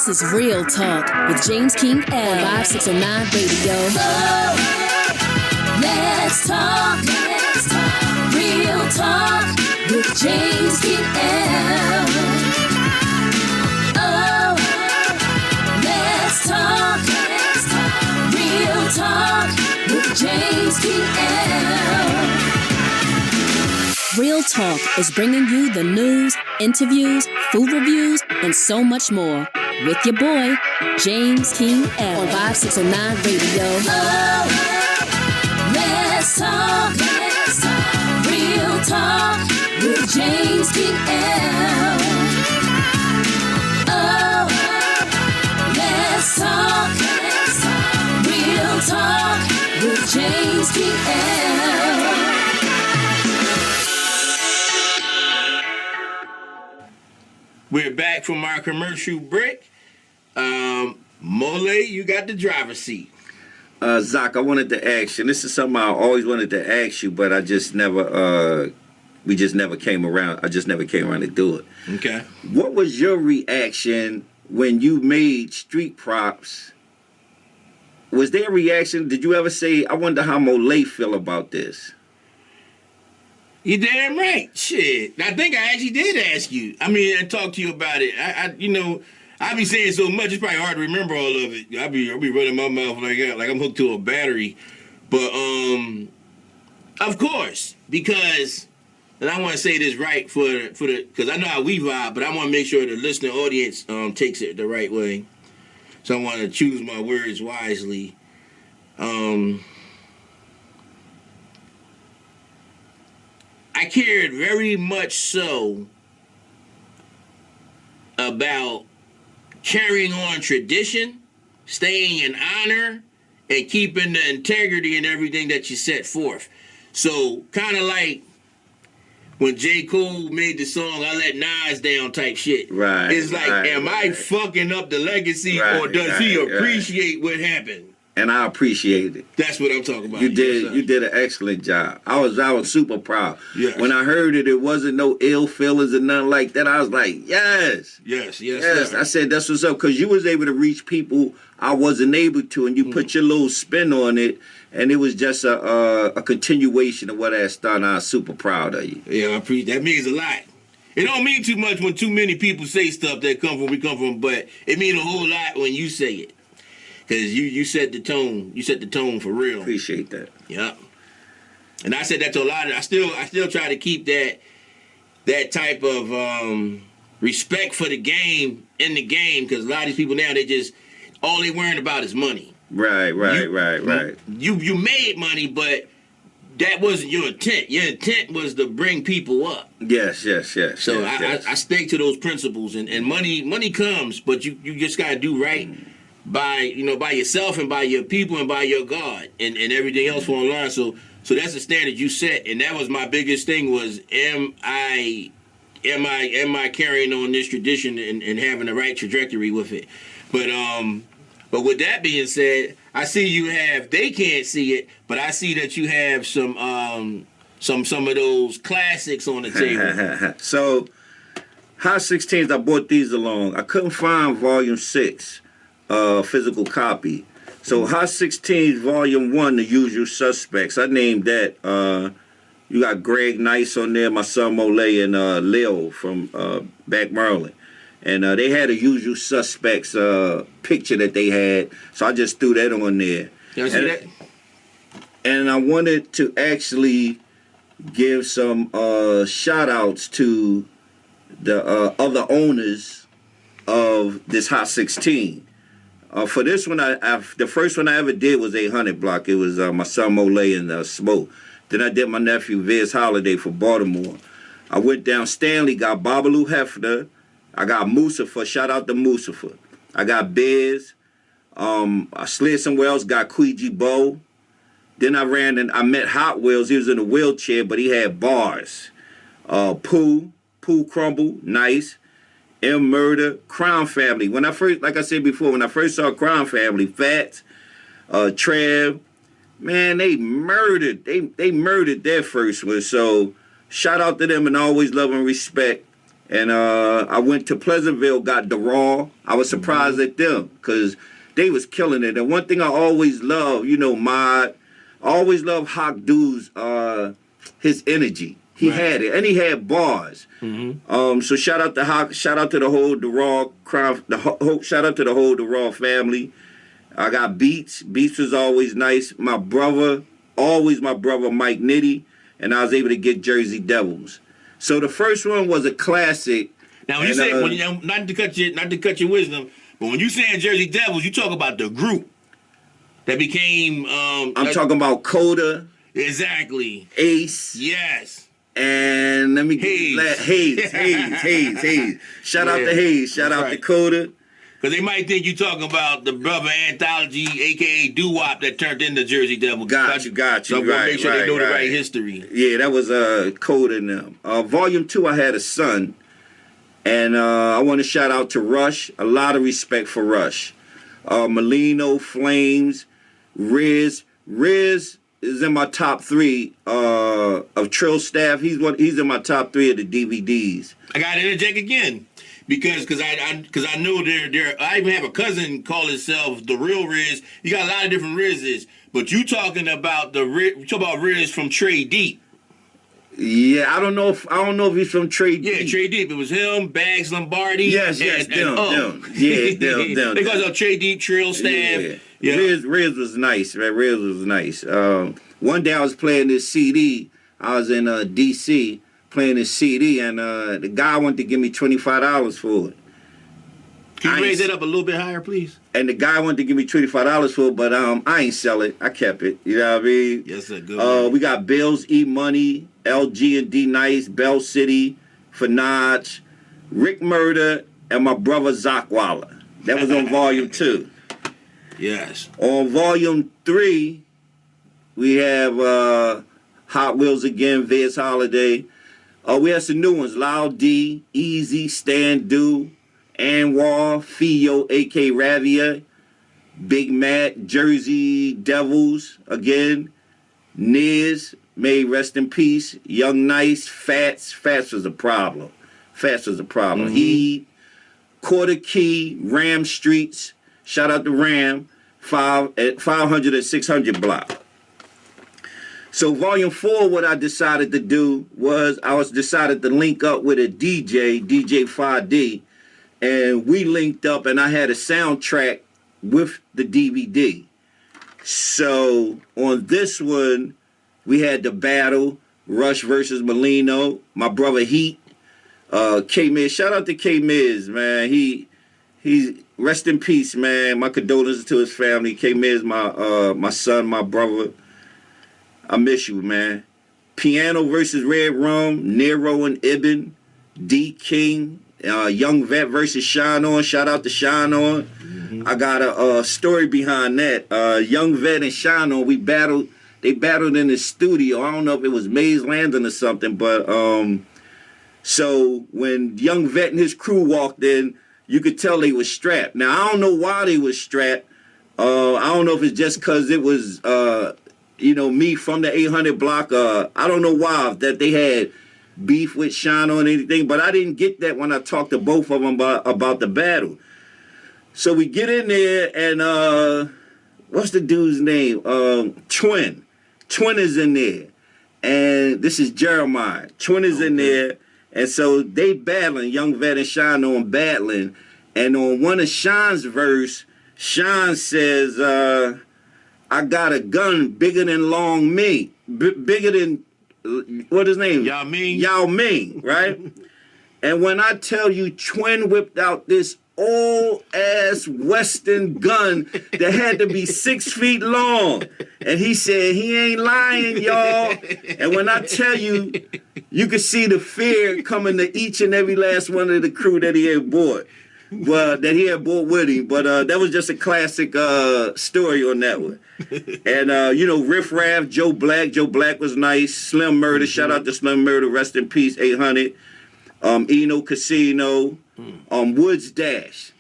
This is Real Talk with James King L. 5609 Radio. Oh, let's talk. Real Talk with James King L. Oh, let's talk. Real Talk with James King L. Real Talk is bringing you the news, interviews, food reviews, and so much more with your boy, James King L. on 5609 Radio. Oh, let's talk. Real Talk with James King L. Oh, let's talk. Real Talk with James King L. We're back from our commercial break. Molay, you got the driver's seat. Zach, I wanted to ask you, and this is something I always wanted to ask you, but I just never, we just never came around. I just never came around to do it. Okay. What was your reaction when you made street props? Was there a reaction? Did you ever say, I wonder how Molay feel about this? You damn right. Shit. I think I actually did ask you. I mean, and talk to you about it. I be saying so much, it's probably hard to remember all of it. I be running my mouth like I'm hooked to a battery. But, of course, because, and I want to say this right because I know how we vibe, but I want to make sure the listening audience takes it the right way. So I want to choose my words wisely. I cared very much so about carrying on tradition, staying in honor, and keeping the integrity in everything that you set forth. So kind of like when J. Cole made the song "I Let Nas Down" type shit. Right. It's like, am I fucking up the legacy, or does he appreciate what happened? And I appreciate it. That's what I'm talking about. You did an excellent job. I was super proud. Yes. When I heard it wasn't no ill feelings and nothing like that. I was like, yes. Yes. Sir. I said, that's what's up, because you was able to reach people I wasn't able to, and you put your little spin on it, and it was just a continuation of what I had started. I was super proud of you. Yeah, I appreciate that. Means a lot. It don't mean too much when too many people say stuff that come from where we come from, but it means a whole lot when you say it. Because you set the tone. You set the tone for real. Appreciate that. Yeah. And I said that to a lot of, I still try to keep that type of respect for the game in the game, because a lot of these people now, all they worrying about is money. Right. You made money, but that wasn't your intent. Your intent was to bring people up. Yes. So I stick to those principles, and money comes, but you just gotta do right by yourself and by your people and by your God, and everything else for online. So that's the standard you set, and that was my biggest thing was, am I carrying on this tradition and having the right trajectory with it? But with that being said, I see you have, they can't see it, but I see that you have some of those classics on the table. So Hot 16's, I bought these along. I couldn't find volume 6 physical copy. So Hot 16's volume 1, The Usual Suspects. I named that. You got Greg Nice on there, my son Molay, and Lil from back Maryland. And they had a Usual Suspects picture that they had, so I just threw that on there. Can I see that? And I wanted to actually give some shout-outs to the other owners of this Hot 16. For this one, the first one I ever did was 800 Block. It was my son Molay and Smoke. Then I did my nephew Viz Holiday for Baltimore. I went down Stanley, got Babalu Hefner. I got Musafa, shout out to Musafa. I got Biz. I slid somewhere else, got Queegee Bo. Then I ran and I met Hot Wheels. He was in a wheelchair, but he had bars. Pooh Crumble, nice. M Murder, Crown Family. When I first, like I said before, when I first saw Crown Family, Fats, Trev, man, they murdered. They murdered their first one. So shout out to them, and always love and respect. And I went to Pleasantville, got the Raw. I was surprised at them because they was killing it. And one thing I always love, I always love Hawk Dude's his energy. He had it, and he had bars. So shout out to Hawk, shout out to the whole the Raw crowd, shout out to the whole the Raw family. I got Beats. Beats was always nice. My brother Mike Nitty, and I was able to get Jersey Devils. So the first one was a classic. Now when you say not to cut your wisdom, but when you saying Jersey Devils, you talk about the group that became. I'm talking about Coda. Exactly. Ace. Yes. And let me get Hayes. Shout out to Hayes. Shout out to Coda. Because they might think you talking about the brother Anthology, a.k.a. Doo-Wop, that turned into Jersey Devil. Got you. So I want to make sure they know the right history. Yeah, that was Coda in them. Volume 2, I had a son. And I want to shout out to Rush. A lot of respect for Rush. Molino, Flames, Riz. Riz is in my top 3 of Trill staff. He's in my top 3 of the DVDs. I got to interject again. Because I know I even have a cousin call himself the real Riz. You got a lot of different Rizes, but you talking about Riz from Trey Deep. Yeah, I don't know if he's from Trey Deep. Yeah, Trey Deep. It was him, Bags Lombardi. Yes, them. Yeah, them. They call it Trey Deep, Trill staff. Yeah. Riz was nice, man. Riz was nice. One day I was playing this CD. I was in D.C. playing this CD, and the guy wanted to give me $25 for it. Can you raise it up a little bit higher, please? And the guy wanted to give me $25 for it, but I ain't sell it. I kept it. You know what I mean? Yes, sir. Good. We got Bills, E-Money, LG and D Nice, Bell City, Fanaj, Rick Murder, and my brother Zakwala. That was on Volume 2. Yes. On Volume 3, we have Hot Wheels again, Viz Holiday. We have some new ones. Loud D, Easy, Stan Do, Anwar, Fio, A.K. Ravia, Big Matt, Jersey Devils, again, Niz, may rest in peace, Young Nice, Fats was a problem. Heat, Quarter Key, Ram Streets, shout out to Ram, 500 and 600 block. So Volume 4, what I decided to do was decided to link up with a DJ 5D, and we linked up, and I had a soundtrack with the DVD. So on this one, we had the battle, Rush versus Molino, my brother Heat, K-Miz. Shout out to K-Miz, man. He's rest in peace, man. My condolences to his family. K-Miz, my son, my brother. I miss you, man. Piano versus Red Rum, Nero and Ibn, D King, Young Vet versus Shine On. Shout out to Shine On. Mm-hmm. I got a story behind that. Young Vet and Shine On, they battled in the studio. I don't know if it was Maze Landon or something, but so when Young Vet and his crew walked in, you could tell they was strapped. Now, I don't know why they was strapped. I don't know if it's just because it was me from the 800 block. I don't know why that they had beef with Shine On anything, but I didn't get that when I talked to both of them about the battle. So we get in there, and what's the dude's name? Twin. Twin is in there, and this is Jeremiah. Twin is in there, and so they battling. Young Vet and Shine On battling, and on one of Shine's verse, Shine says, I got a gun bigger than Long Ming, bigger than, what his name? Yao Ming, right? And when I tell you, Twin whipped out this old-ass Western gun that had to be 6 feet long. And he said, he ain't lying, y'all. And when I tell you, you could see the fear coming to each and every last one of the crew that he had bought. Well, that he had bought with him. But that was just a classic story on that one. And, Riff Raff, Joe Black. Joe Black was nice. Slim Murder. Mm-hmm. Shout out to Slim Murder. Rest in peace, 800. Eno Casino. Woods Dash.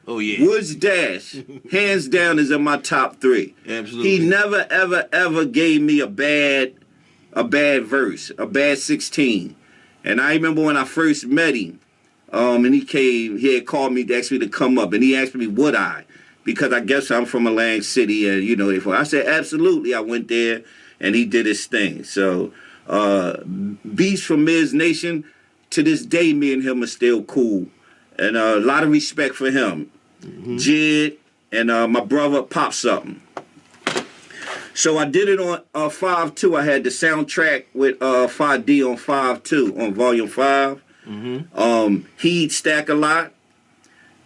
Oh, yeah. Woods Dash, hands down, is in my top 3. Absolutely. He never, ever, ever gave me a bad verse, a bad 16. And I remember when I first met him, And he came, he had called me to ask me to come up, and he asked me, would I? Because I guess I'm from Atlantic City, and, you know, I said, absolutely. I went there, and he did his thing. So, Beast from Miz Nation, to this day, me and him are still cool. And a lot of respect for him. Jid and my brother Pop Something. So I did it on 5.2. I had the soundtrack with 5D on 5.2 on volume 5. He'd Stack a Lot.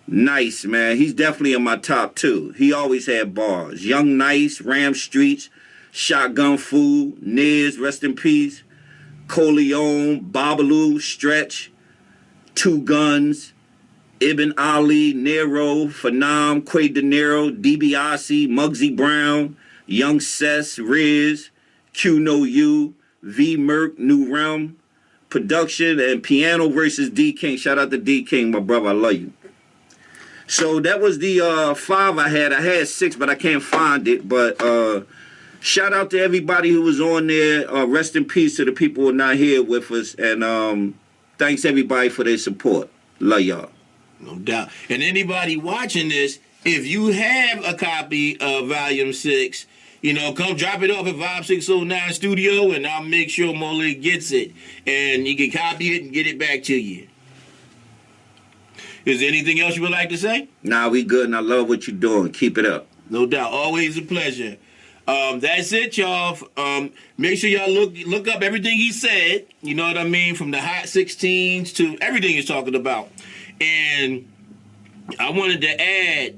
Nice, man. He's definitely in my top 2. He always had bars. Young Nice, Ram Streets, Shotgun Food, Niz, rest in peace, Coleon, Babalu, Stretch, Two Guns, Ibn Ali, Nero, Phnom, Quay De Niro, DiBiase, Muggsy Brown, Young Cess, Riz, Q No U, V Merc, New Realm, Production, and Piano versus D King. Shout out to D King, my brother. I love you. So that was the 5 I had. I had 6, but I can't find it. But shout out to everybody who was on there. Rest in peace to the people who are not here with us. And thanks everybody for their support. Love y'all. No doubt. And anybody watching this, if you have a copy of Volume 6, you know, come drop it off at Vibe 609 Studio, and I'll make sure Molay gets it. And you can copy it and get it back to you. Is there anything else you would like to say? Nah, we good, and I love what you're doing. Keep it up. No doubt. Always a pleasure. That's it, y'all. Make sure y'all look up everything he said. You know what I mean? From the Hot 16s to everything he's talking about. And I wanted to add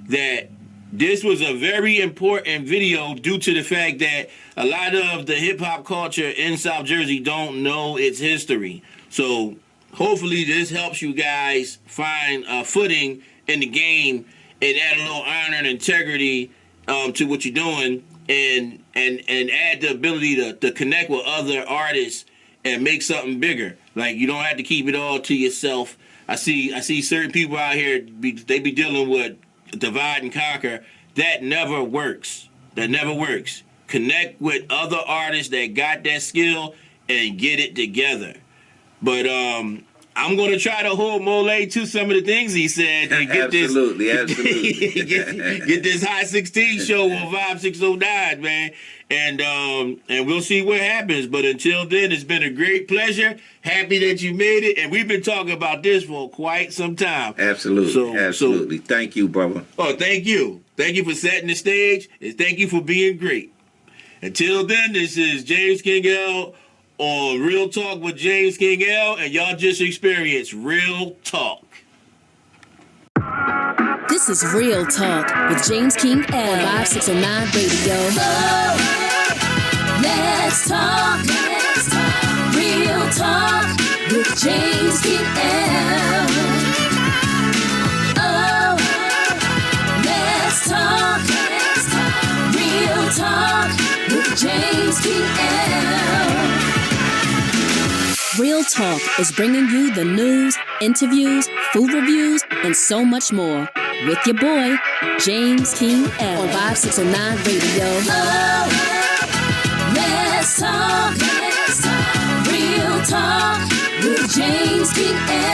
that this was a very important video due to the fact that a lot of the hip-hop culture in South Jersey don't know its history. So hopefully this helps you guys find a footing in the game and add a little honor and integrity to what you're doing, and add the ability to connect with other artists and make something bigger. Like, you don't have to keep it all to yourself. I see certain people out here, they be dealing with divide and conquer. That never works. That never works. Connect with other artists that got that skill and get it together. But I'm going to try to hold Molay to some of the things he said and get absolutely. get this Hot 16 show on Vibe 609, man. And we'll see what happens. But until then, it's been a great pleasure. Happy that you made it. And we've been talking about this for quite some time. Absolutely. Absolutely. Thank you, brother. Oh, thank you. Thank you for setting the stage. And thank you for being great. Until then, this is James King L on Real Talk with James King L. And y'all just experienced Real Talk. This is Real Talk with James King L on Vibe 609 Radio. Oh, let's talk. Real Talk with James King L. Oh, let's talk. Real Talk with James King L. Real Talk is bringing you the news, interviews, food reviews, and so much more with your boy, James King L on Vibe 609 Radio. Oh, let's talk. Real Talk with James King L.